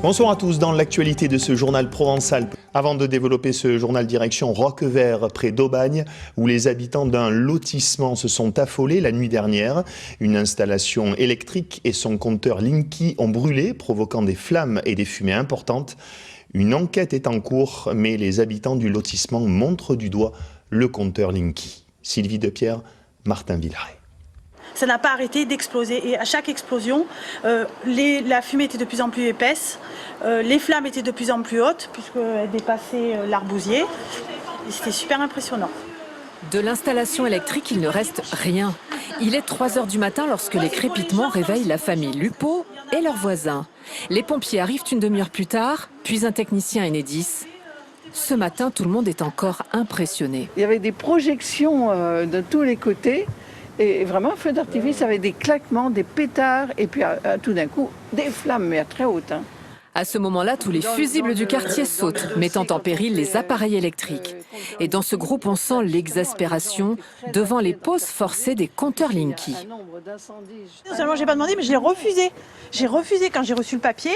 Bonsoir à tous, dans l'actualité de ce journal provençal. Avant de développer ce journal, direction Roquevert, près d'Aubagne, où les habitants d'un lotissement se sont affolés la nuit dernière. Une installation électrique et son compteur Linky ont brûlé, provoquant des flammes et des fumées importantes. Une enquête est en cours, mais les habitants du lotissement montrent du doigt le compteur Linky. Sylvie Depierre, Martin Villaret. Ça n'a pas arrêté d'exploser et à chaque explosion, la fumée était de plus en plus épaisse, les flammes étaient de plus en plus hautes puisqu'elles dépassaient l'arbousier. C'était super impressionnant. De l'installation électrique, il ne reste rien. Il est 3 h du matin lorsque les crépitements réveillent la famille Lupeau et leurs voisins. Les pompiers arrivent une demi-heure plus tard, puis un technicien Enedis. Ce matin, tout le monde est encore impressionné. Il y avait des projections de tous les côtés. Et vraiment, un feu d'artifice avec des claquements, des pétards, et puis tout d'un coup, des flammes, mais à très haute. À ce moment-là, tous les fusibles du quartier sautent, mettant en péril les appareils électriques. Et dans ce groupe, on sent l'exaspération devant les pauses forcées des compteurs Linky. Non seulement je n'ai pas demandé, mais je l'ai refusé. J'ai refusé quand j'ai reçu le papier.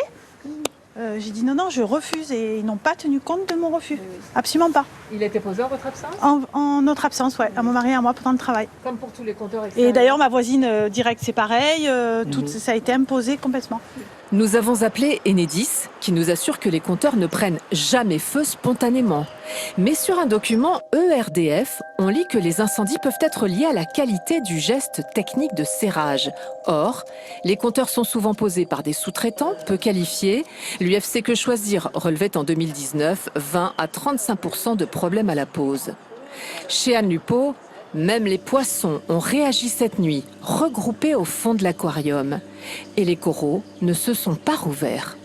J'ai dit non, je refuse et ils n'ont pas tenu compte de mon refus. Absolument pas. Il a été posé en votre absence ? En notre absence, ouais, à mon mari et à moi pendant le travail. Comme pour tous les compteurs extérieurs. Et d'ailleurs, ma voisine directe, c'est pareil. Ça a été imposé complètement. Nous avons appelé Enedis, qui nous assure que les compteurs ne prennent jamais feu spontanément. Mais sur un document ERDF, on lit que les incendies peuvent être liés à la qualité du geste technique de serrage. Or, les compteurs sont souvent posés par des sous-traitants peu qualifiés. L'UFC Que Choisir relevait en 2019 20 à 35% de problèmes à la pose. Chez Anne Lupeau, même les poissons ont réagi cette nuit, regroupés au fond de l'aquarium. Et les coraux ne se sont pas rouverts.